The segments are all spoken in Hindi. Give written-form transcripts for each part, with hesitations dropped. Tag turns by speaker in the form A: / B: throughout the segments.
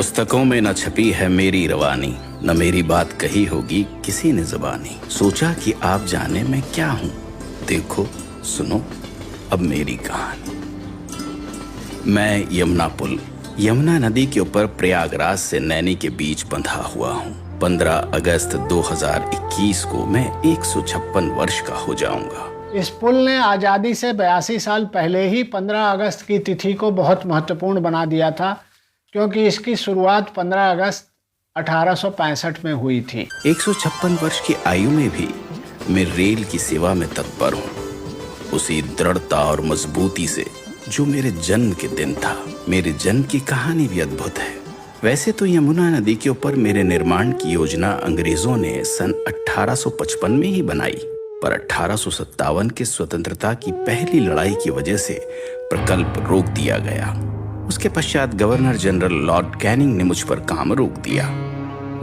A: पुस्तकों में न छपी है मेरी रवानी, न मेरी बात कही होगी किसी ने ज़बानी। सोचा कि आप जाने मैं क्या हूँ, देखो सुनो अब मेरी कहानी। मैं यमुना पुल, यमुना नदी के ऊपर प्रयागराज से नैनी के बीच बंधा हुआ हूँ। 15 अगस्त 2021 को मैं 156 वर्ष का हो जाऊंगा।
B: इस पुल ने आज़ादी से 82 साल पहले ही 15 अगस्त की तिथि को बहुत महत्वपूर्ण बना दिया था, क्योंकि इसकी शुरुआत 15 अगस्त 1865 में हुई थी।
A: 156 वर्ष की आयु में भी मैं रेल की सेवा में तत्पर हूँ, उसी दृढ़ता और मजबूती से जो मेरे जन्म के दिन था। मेरे जन्म की कहानी भी अद्भुत है। वैसे तो यमुना नदी के ऊपर मेरे निर्माण की योजना अंग्रेजों ने सन 1855 में ही बनाई, पर 1857 के स्वतंत्रता की पहली लड़ाई की वजह से प्रकल्प रोक दिया गया। उसके पश्चात गवर्नर जनरल लॉर्ड कैनिंग ने मुझ पर काम रोक दिया।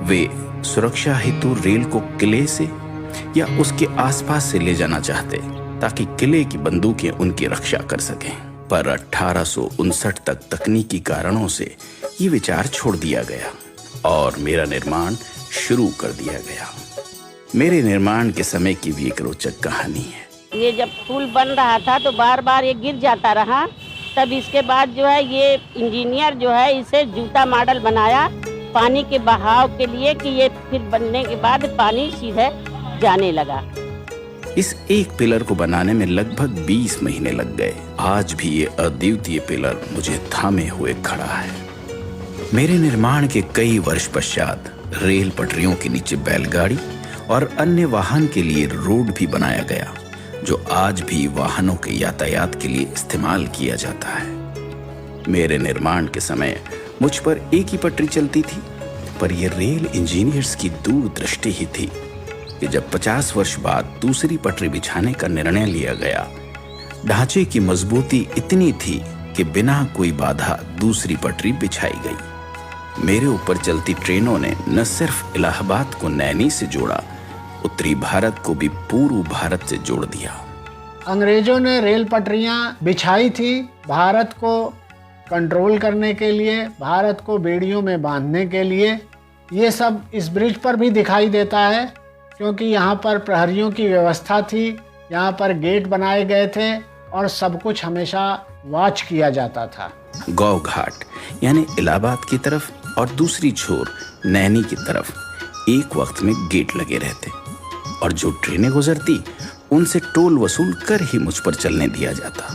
A: वे सुरक्षा हेतु रेल को किले से या उसके आसपास से ले जाना चाहते, ताकि किले की बंदूकें उनकी रक्षा कर सकें। पर 1859 तक तकनीकी कारणों से ये विचार छोड़ दिया गया और मेरा निर्माण शुरू कर दिया गया। मेरे निर्माण के समय की भी एक रोचक कहानी है।
C: ये जब पुल बन रहा था तो बार बार ये गिर जाता रहा, तब इसके बाद जो है ये इंजीनियर जो है इसे जूता मॉडल बनाया पानी के बहाव के लिए, कि ये फिर बनने के बाद पानी सीधे जाने लगा।
A: इस एक पिलर को बनाने में लगभग 20 महीने लग गए। आज भी ये अद्वितीय पिलर मुझे थामे हुए खड़ा है। मेरे निर्माण के कई वर्ष पश्चात रेल पटरियों के नीचे बैलगाड़ी और अन्य वाहन के लिए रोड भी बनाया गया, जो आज भी वाहनों के यातायात के लिए इस्तेमाल किया जाता है। मेरे निर्माण के समय मुझ पर एक ही पटरी चलती थी, पर यह रेल इंजीनियर्स की दूरदृष्टि ही थी कि जब 50 वर्ष बाद दूसरी पटरी बिछाने का निर्णय लिया गया, ढांचे की मजबूती इतनी थी कि बिना कोई बाधा दूसरी पटरी बिछाई गई। मेरे ऊपर चलती ट्रेनों ने न सिर्फ इलाहाबाद को नैनी से जोड़ा, उत्तरी भारत को भी पूर्व भारत से जोड़ दिया।
B: अंग्रेजों ने रेल पटरियां बिछाई थी भारत को कंट्रोल करने के लिए, भारत को बेड़ियों में बांधने के लिए। ये सब इस ब्रिज पर भी दिखाई देता है, क्योंकि यहाँ पर प्रहरियों की व्यवस्था थी, यहाँ पर गेट बनाए गए थे और सब कुछ हमेशा वॉच किया जाता था।
A: गौ घाट यानी इलाहाबाद की तरफ और दूसरी छोर नैनी की तरफ एक वक्त में गेट लगे रहते, और जो ट्रेनें गुजरती उनसे टोल वसूल कर ही मुझ पर चलने दिया जाता।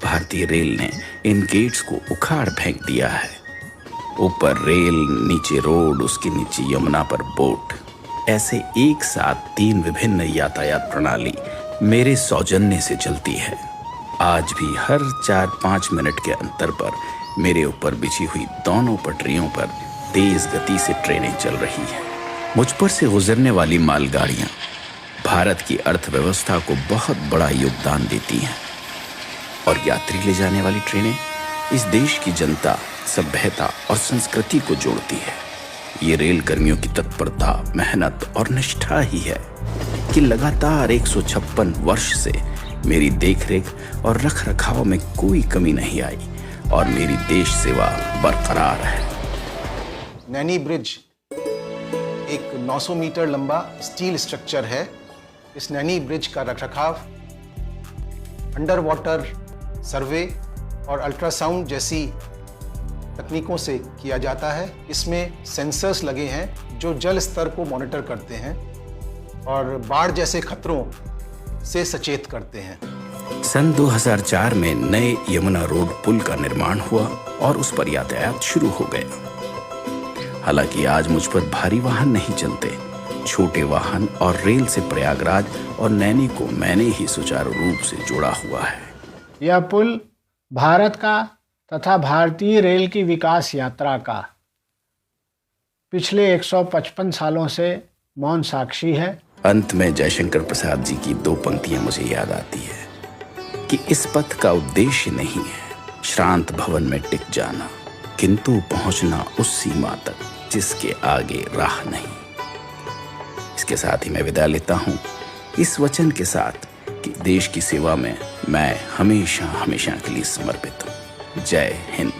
A: भारतीय रेल ने इन गेट्स को उखाड़ फेंक दिया है। ऊपर रेल, नीचे रोड, उसके नीचे यमुना पर बोट, ऐसे एक साथ 3 विभिन्न यातायात प्रणाली मेरे सौजन्य से चलती है। आज भी हर 4-5 मिनट के अंतर पर मेरे ऊपर बिछी हुई दोनों पटरियों पर तेज गति से ट्रेनें चल रही हैं। मुझ पर से गुजरने वाली मालगाड़ियां भारत की अर्थव्यवस्था को बहुत बड़ा योगदान देती हैं, और यात्री ले जाने वाली ट्रेनें इस देश की जनता, सभ्यता और संस्कृति को जोड़ती है। ये रेल कर्मियों की तत्परता, मेहनत और निष्ठा ही है कि लगातार 156 वर्ष से मेरी देखरेख और रखरखाव में कोई कमी नहीं आई और मेरी देश सेवा बरकरार है।
D: नैनी ब्रिज एक 900 मीटर लंबा स्टील स्ट्रक्चर है। इस नैनी ब्रिज का रखरखाव अंडर वाटर सर्वे और अल्ट्रासाउंड जैसी तकनीकों से किया जाता है। इसमें सेंसर्स लगे हैं जो जल स्तर को मॉनिटर करते हैं और बाढ़ जैसे खतरों से सचेत करते हैं।
A: सन 2004 में नए यमुना रोड पुल का निर्माण हुआ और उस पर यातायात शुरू हो गया। हालांकि आज मुझ पर भारी वाहन नहीं चलते, छोटे वाहन और रेल से प्रयागराज और नैनी को मैंने ही सुचारू रूप से जोड़ा हुआ है।
B: यह पुल भारत का तथा भारतीय रेल की विकास यात्रा का पिछले 155 सालों से मौन साक्षी है।
A: अंत में जयशंकर प्रसाद जी की 2 पंक्तियां मुझे याद आती है कि इस पथ का उद्देश्य नहीं है श्रांत भवन में टिक जाना, किंतु पहुंचना उस सीमा तक जिसके आगे राह नहीं। इसके साथ ही मैं विदा लेता हूं, इस वचन के साथ कि देश की सेवा में मैं हमेशा हमेशा के लिए समर्पित हूं। जय हिंद।